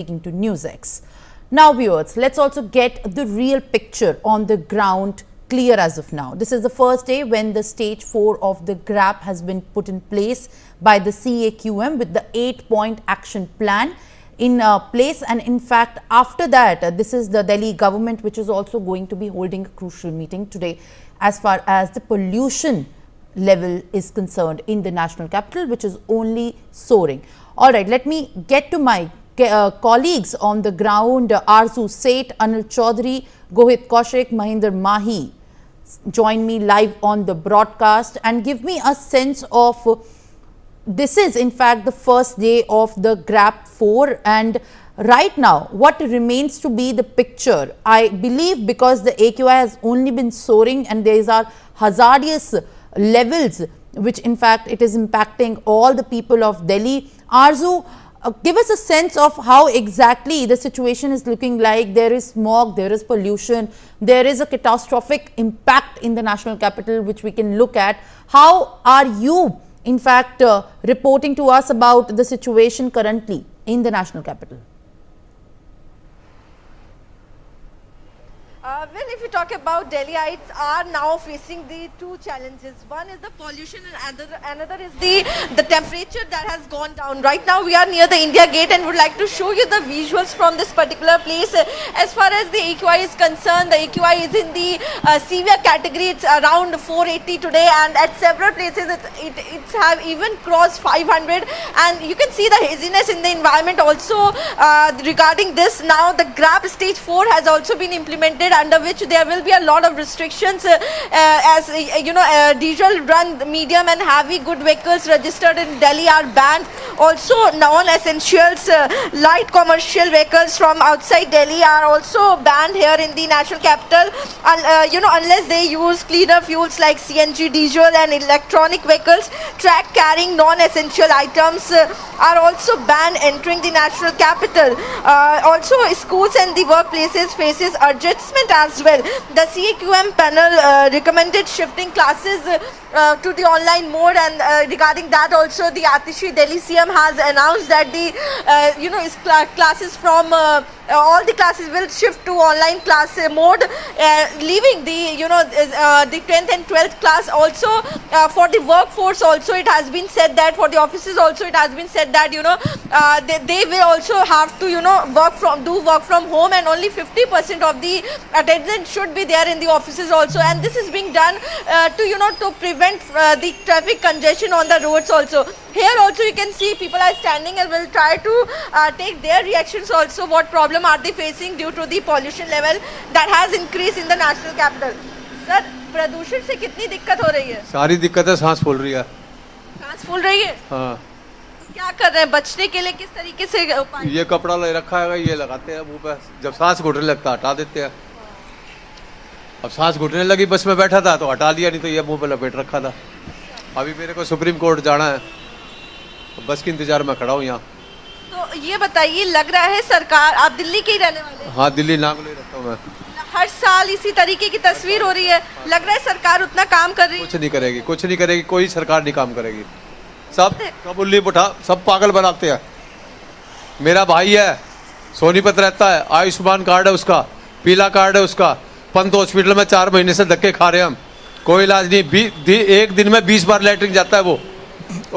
speaking to NewsX. Now viewers, let's also get the real picture on the ground clear as of now. This is the first day when the stage 4 of the GRAP has been put in place by the CAQM with the 8-point action plan in place, and in fact after that this is the Delhi government which is also going to be holding a crucial meeting today as far as the pollution level is concerned in the national capital, which is only soaring. All right, let me get to my colleagues on the ground. Arzu Seth, Anil Chaudhary, Gohit Kaushik, Mahinder Mahi join me live on the broadcast and give me a sense of this is in fact the first day of the GRAP 4, and right now what remains to be the picture. I believe because the AQI has only been soaring and these are hazardous levels which in fact it is impacting all the people of Delhi. Arzu, give us a sense of how exactly the situation is looking like. There is smog, there is pollution, there is a catastrophic impact in the national capital which we can look at. How are you in fact reporting to us about the situation currently in the national capital? Well, if you talk about Delhiites are now facing the two challenges. One is the pollution and another is the temperature that has gone down. Right now we are near the India Gate and would like to show you the visuals from this particular place. As far as the AQI is concerned, the AQI is in the severe category. It's around 480 today, and at several places it's have even crossed 500, and you can see the haziness in the environment also. Regarding this, now the GRAP stage 4 has also been implemented, under which there will be a lot of restrictions as you know, diesel run medium and heavy good vehicles registered in Delhi are banned. Also non-essentials, light commercial vehicles from outside Delhi are also banned here in the national capital, you know, unless they use cleaner fuels like CNG, diesel and electronic vehicles. Track carrying non-essential items are also banned entering the national capital. Also schools and the workplaces faces adjustment as well. The CAQM panel recommended shifting classes to the online mode, and regarding that also the Atishi Delhi CM has announced that the you know, classes from all the classes will shift to online class mode, leaving the, you know, the 10th and 12th class. Also for the workforce also it has been said that, for the offices also it has been said that, you know, they will also have to, you know, work from home, and only 50% of the attendance should be there in the offices also, and this is being done to, you know, to prevent the traffic congestion on the roads also. Here also you can see people are standing and will try to take their reactions also. What problem are they facing due to the pollution level that has increased in the national capital? Sir, प्रदूषण से कितनी दिक्कत हो रही है? सारी दिक्कत है, सांस फूल रही है। सांस फूल रही है? हाँ। क्या कर रहे हैं बचने के लिए, किस तरीके से उपाय? ये कपड़ा ले रखा है, ये लगाते हैं मुंह पे, जब सांस घुटने लगता हटा देते हैं। अब सांस घुटने लगी, बस में बैठा था तो हटा लिया, नहीं तो ये मुंह पे लपेट रखा था। अभी मेरे को सुप्रीम कोर्ट जाना है, तो बस के इंतजार में खड़ा हूँ यहाँ। तो ये बताइए, लग रहा है सरकार, आप दिल्ली के ही रहने वाले हैं? हाँ, दिल्ली नागले रहता हूँ मैं। हर साल इसी तरीके की तस्वीर हो रही है, लग रहा है सरकार उतना काम कर रही है? कुछ नहीं करेगी, कुछ नहीं करेगी, कोई सरकार नहीं काम करेगी। सब उल्ली पुठा, सब पागल बनाते हैं। मेरा भाई है, सोनीपत रहता है, आयुष्मान कार्ड है उसका, पीला कार्ड है उसका, पंत हॉस्पिटल में 4 महीने से धक्के खा रहे हैं हम, कोई इलाज नहीं। एक दिन में 20 बार लैट्रिन जाता है वो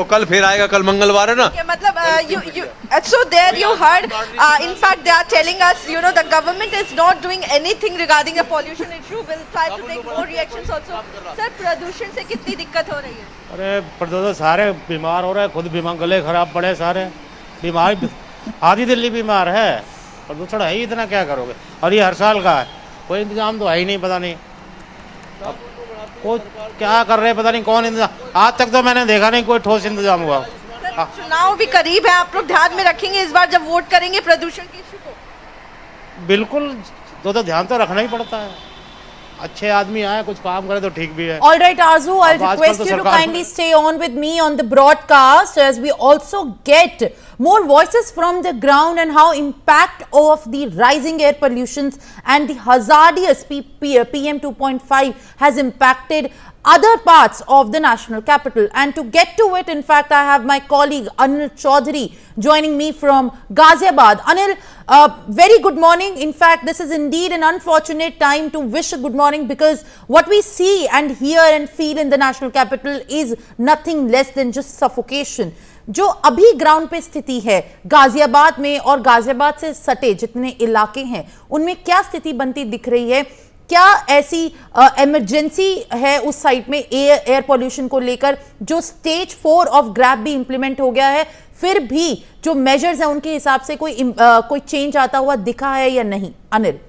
कल फिर आएगा, कल मंगलवार है ना। मतलब so there you heard, in fact they are telling us, you know, the government is not doing anything regarding the pollution issue. Will try to take more reactions also. Sir, प्रदूषण से कितनी दिक्कत हो रही है? अरे प्रदूषण, सारे बीमार हो रहे हैं, खुद बीमार, गले खराब पड़े, सारे बीमार, आधी दिल्ली बीमार है। प्रदूषण है ही इतना, क्या करोगे? और ये हर साल का है, कोई इंतजाम तो है ही नहीं, पता नहीं वो क्या कर रहे हैं, पता नहीं कौन इंतजाम। आज तक तो मैंने देखा नहीं कोई ठोस इंतजाम हुआ। चुनाव भी करीब है, आप लोग ध्यान में रखेंगे इस बार जब वोट करेंगे प्रदूषण के इशू को? बिल्कुल, तो ध्यान तो रखना ही पड़ता है। अच्छे आदमी आए, कुछ काम करे तो ठीक भी है। All right, Arzu, I'll request you to kindly stay on with me on the broadcast as we also get more voices from the ground and how impact of the rising air pollutions and the hazardous PM 2.5 has impacted other parts of the national capital. And to get to it, in fact, I have my colleague Anil Chaudhary joining me from Ghaziabad. Anil, very good morning. In fact, this is indeed an unfortunate time to wish a good morning, because what we see and hear and feel in the national capital is nothing less than just suffocation. जो अभी ground पे स्थिति है गाजियाबाद में और गाजियाबाद से सटे जितने इलाके हैं, उनमें क्या स्थिति बनती दिख रही है? क्या ऐसी इमरजेंसी है उस साइड में एयर पॉल्यूशन को लेकर? जो स्टेज 4 ऑफ ग्रैप भी इंप्लीमेंट हो गया है, फिर भी जो मेजर्स हैं उनके हिसाब से कोई चेंज आता हुआ दिखा है या नहीं? अनिल,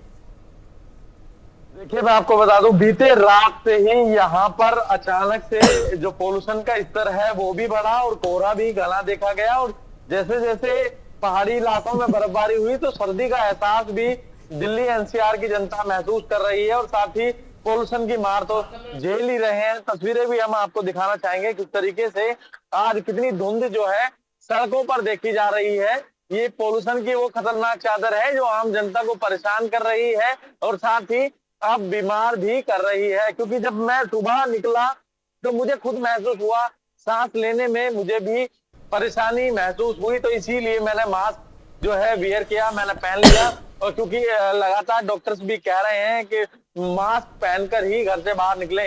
देखिए, मैं आपको बता दूं, बीते रात से ही यहाँ पर अचानक से जो पोल्यूशन का स्तर है वो भी बढ़ा और कोहरा भी घना देखा गया। और जैसे जैसे पहाड़ी इलाकों में बर्फबारी हुई तो सर्दी का एहसास भी दिल्ली एनसीआर की जनता महसूस कर रही है, और साथ ही पोल्यूशन की मार तो झेल ही रहे हैं। तस्वीरें भी हम आपको दिखाना चाहेंगे किस तरीके से आज कितनी धुंध जो है सड़कों पर देखी जा रही है। ये पोल्यूशन की वो खतरनाक चादर है जो आम जनता को परेशान कर रही है और साथ ही अब बीमार भी कर रही है। क्योंकि जब मैं सुबह निकला तो मुझे खुद महसूस हुआ, सांस लेने में मुझे भी परेशानी महसूस हुई, तो इसीलिए मैंने मास्क जो है वियर किया, मैंने पहन लिया। और क्योंकि लगातार डॉक्टर्स भी कह रहे हैं कि मास्क पहनकर ही घर से बाहर निकले,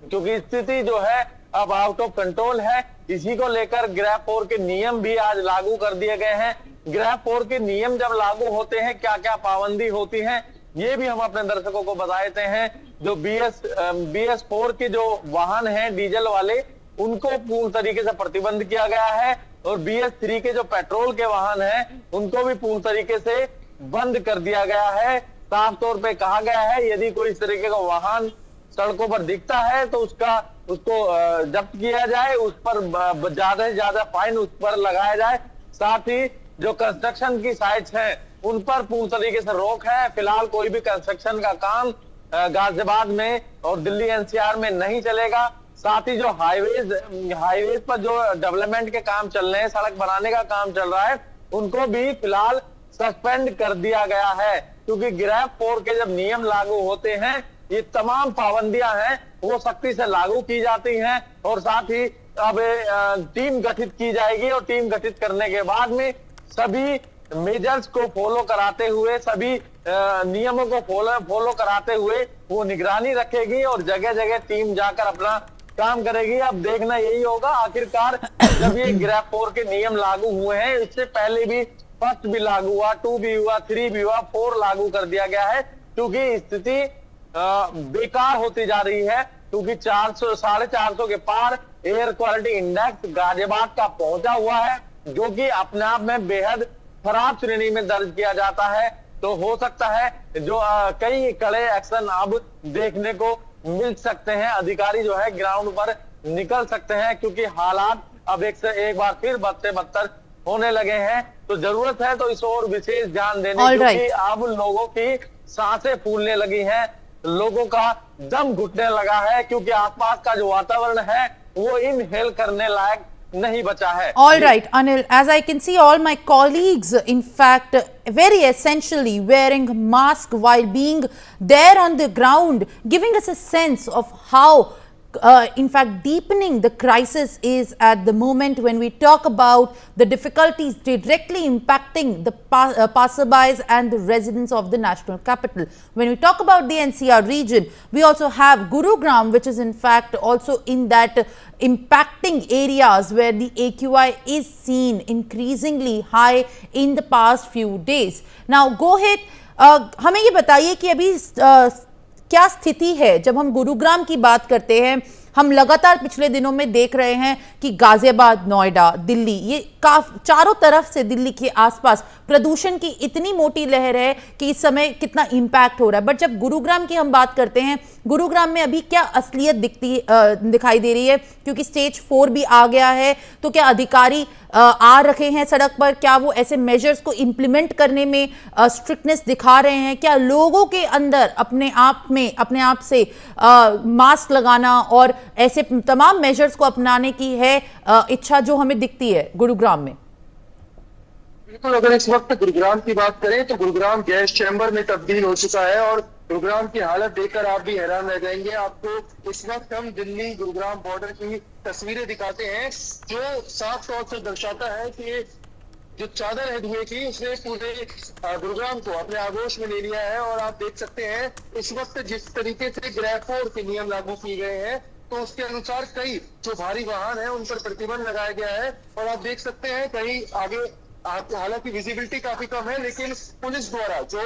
क्योंकि स्थिति जो है अब आउट ऑफ कंट्रोल है। इसी को लेकर ग्रैप 4 के नियम भी आज लागू कर दिए गए हैं। ग्रैप 4 के नियम जब लागू होते हैं, क्या क्या पाबंदी होती है, ये भी हम अपने दर्शकों को बता देते हैं। जो BS 4 के जो वाहन हैं डीजल वाले, उनको पूर्ण तरीके से प्रतिबंध किया गया है, और BS 3 के जो पेट्रोल के वाहन हैं उनको भी पूर्ण तरीके से बंद कर दिया गया है। साफ तौर पे कहा गया है, यदि कोई इस तरीके का वाहन सड़कों पर दिखता है तो उसको जब्त किया जाए, उस पर ज्यादा से ज्यादा फाइन उस पर लगाया जाए। साथ ही जो कंस्ट्रक्शन की साइट्स हैं उन पर पूर्ण तरीके से रोक है। फिलहाल कोई भी कंस्ट्रक्शन का काम गाजियाबाद में और दिल्ली एनसीआर में नहीं चलेगा। साथ ही जो हाईवेज पर जो डेवलपमेंट के काम चल रहे हैं, सड़क बनाने का काम चल रहा है, उनको भी फिलहाल सस्पेंड कर दिया गया है। क्योंकि ग्रैप 4 के जब नियम लागू होते हैं, ये तमाम पाबंदियां हैं वो सख्ती से लागू की जाती हैं। और साथ ही अब टीम गठित की जाएगी, और टीम गठित करने के बाद में सभी मेजर्स को फॉलो कराते हुए, सभी नियमों को फॉलो कराते हुए वो निगरानी रखेगी और जगह जगह टीम जाकर अपना काम करेगी। अब देखना यही होगा आखिरकार, जब ये ग्रैप 4 के नियम लागू हुए हैं, इससे पहले भी फर्स्ट भी लागू हुआ, 2 भी हुआ, 3 भी हुआ, 4 लागू कर दिया गया है। क्योंकि स्थिति बेकार होती जा रही है, क्योंकि 450 के पार एयर क्वालिटी इंडेक्स गाजियाबाद का पहुंचा हुआ है, जो कि अपने आप में बेहद खराब श्रेणी में दर्ज किया जाता है। तो हो सकता है जो कई कड़े एक्शन अब देखने को मिल सकते हैं, अधिकारी जो है ग्राउंड पर निकल सकते हैं, क्योंकि हालात अब एक से एक बार फिर बदतर होने लगे हैं। तो जरूरत है तो इस और विशेष ध्यान देने की, क्योंकि अब लोगों की सांसें फूलने लगी हैं, लोगों का दम घुटने लगा है, क्योंकि आसपास का जो वातावरण है वो इनहेल करने लायक नहीं बचा है। All right, Anil, as I can see, all my colleagues, in fact, very essentially wearing mask while being there on the ground, giving us a sense of how in fact deepening the crisis is at the moment when we talk about the difficulties directly impacting the passerbys and the residents of the national capital. When we talk about the NCR region, we also have Gurugram, which is in fact also in that impacting areas where the AQI is seen increasingly high in the past few days. Now Gohit, हमें ये बताइए कि अभी क्या स्थिति है जब हम गुरुग्राम की बात करते हैं? हम लगातार पिछले दिनों में देख रहे हैं कि गाजियाबाद, नोएडा, दिल्ली, ये चारों तरफ से दिल्ली के आसपास प्रदूषण की इतनी मोटी लहर है कि इस समय कितना इम्पैक्ट हो रहा है। बट जब गुरुग्राम की हम बात करते हैं, गुरुग्राम में अभी क्या असलियत दिखाई दे रही है? क्योंकि स्टेज 4 भी आ गया है, तो क्या अधिकारी आ रखे हैं सड़क पर? क्या वो ऐसे मेजर्स को इम्प्लीमेंट करने में स्ट्रिक्टनेस दिखा रहे हैं? क्या लोगों के अंदर अपने आप से मास्क लगाना और ऐसे तमाम मेजर्स को अपनाने की है इच्छा जो हमें दिखती है गुरुग्राम में? बिल्कुल, अगर इस वक्त गुरुग्राम की बात करें तो गुरुग्राम गैस चैम्बर में तब्दील हो चुका है और गुरुग्राम की हालत देखकर आप भी हैरान रह जाएंगे। आपको इस वक्त हम दिल्ली गुरुग्राम बॉर्डर की तस्वीरें दिखाते हैं, जो साफ तौर से दर्शाता है कि जो चादर है धुएं की, उसने पूरे गुरुग्राम को अपने आगोश में ले लिया है। और आप देख सकते हैं इस वक्त जिस तरीके से ग्रैब फोर के नियम लागू किए गए हैं, तो उसके अनुसार कई जो भारी वाहन है उन पर प्रतिबंध लगाया गया है। और आप देख सकते हैं कहीं आगे हालांकि विजिबिलिटी काफी कम है, लेकिन पुलिस द्वारा जो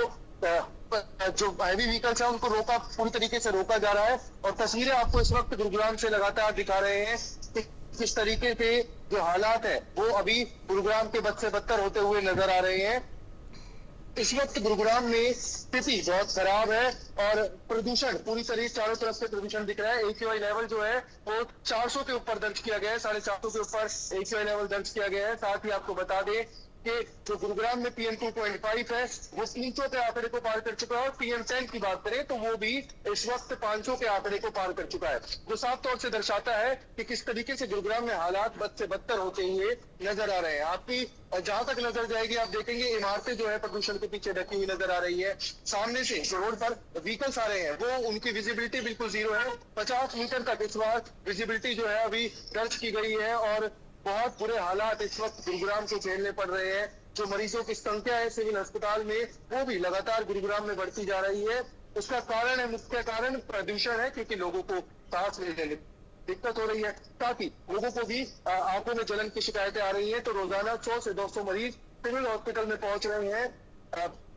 हैवी व्हीकल्स है उनको पूरी तरीके से रोका जा रहा है। और तस्वीरें आपको इस वक्त गुरुग्राम से लगातार दिखा रहे हैं कि किस तरीके से जो हालात है वो अभी गुरुग्राम के बद से बदतर होते हुए नजर आ रहे हैं। इस वक्त गुरुग्राम में स्थिति बहुत खराब है और प्रदूषण पूरी तरह चारों तरफ से प्रदूषण दिख रहा है। AQI लेवल जो है वो 400 के ऊपर दर्ज किया गया है, 450 के ऊपर AQI लेवल दर्ज किया गया है। साथ ही आपको बता दें कि जो गुरुग्राम में PM 2.5 है वो 300 के आंकड़े को पार कर चुका है। और PM 10 की बात करें तो वो भी इस वक्त 500 के आंकड़े को पार कर चुका है, जो साफ तौर से दर्शाता है कि किस तरीके से गुरुग्राम में हालात बद से बदतर होते हुए नजर आ रहे हैं। आपकी जहां तक नजर जाएगी आप देखेंगे इमारतें जो है प्रदूषण के पीछे ढकी हुई नजर आ रही है। सामने से जो रोड पर व्हीकल्स आ रहे हैं वो उनकी विजिबिलिटी बिल्कुल जीरो है। 50 मीटर तक इस बार विजिबिलिटी जो है अभी दर्ज की गई है और बहुत बुरे हालात इस वक्त गुरुग्राम को झेलने पड़ रहे हैं। जो मरीजों की संख्या है सिविल अस्पताल में वो भी लगातार गुरुग्राम में बढ़ती जा रही है। उसका कारण है, मुख्य कारण प्रदूषण है, क्योंकि लोगों को सांस लेने में दिक्कत हो रही है। साथ ही लोगों को भी आंखों में जलन की शिकायतें आ रही हैं। तो रोजाना 100 से 200 मरीज सिविल हॉस्पिटल में पहुंच रहे हैं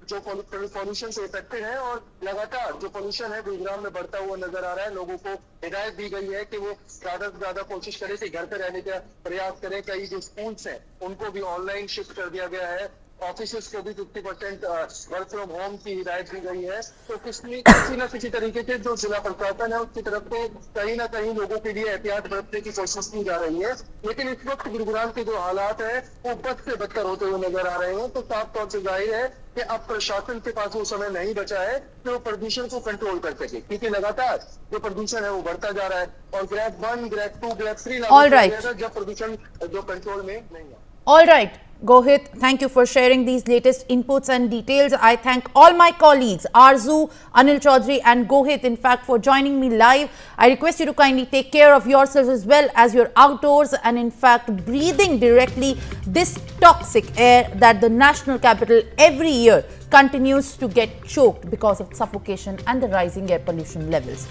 जो पॉल्यूशन से इफेक्टेड है। और लगातार जो पॉल्यूशन है गुरुग्राम में बढ़ता हुआ नजर आ रहा है। लोगों को हिदायत दी गई है कि वो ज्यादा से ज्यादा कोशिश करें कि घर पे रहने का प्रयास करें। कई जो स्कूल्स हैं उनको भी ऑनलाइन शिफ्ट कर दिया गया है। ऑफिस को भी 50% वर्क फ्रॉम होम की हिदायत दी गई है। तो किसी न किसी तरीके से जो जिला प्रशासन है उसकी तरफ से कहीं ना कहीं लोगों के लिए एहतियात बरतने की कोशिश की जा रही है। लेकिन इस वक्त गुरुग्राम के जो हालात है वो बद से बदतर होते हुए नजर आ रहे हैं। तो साफ तौर से जाहिर है कि अब प्रशासन के पास वो समय नहीं बचा है कि वो प्रदूषण को कंट्रोल कर सके, क्योंकि लगातार जो प्रदूषण है वो बढ़ता जा रहा है। और ग्रेड 1, ग्रेड 2, ग्रेड 3 लागू किया गया था जब प्रदूषण जो कंट्रोल में नहीं है। All right, Gohit, thank you for sharing these latest inputs and details. I thank all my colleagues, Arzu, Anil Chaudhary and Gohit, in fact, for joining me live. I request you to kindly take care of yourselves as well as you're outdoors and, in fact, breathing directly this toxic air that the national capital every year continues to get choked because of suffocation and the rising air pollution levels.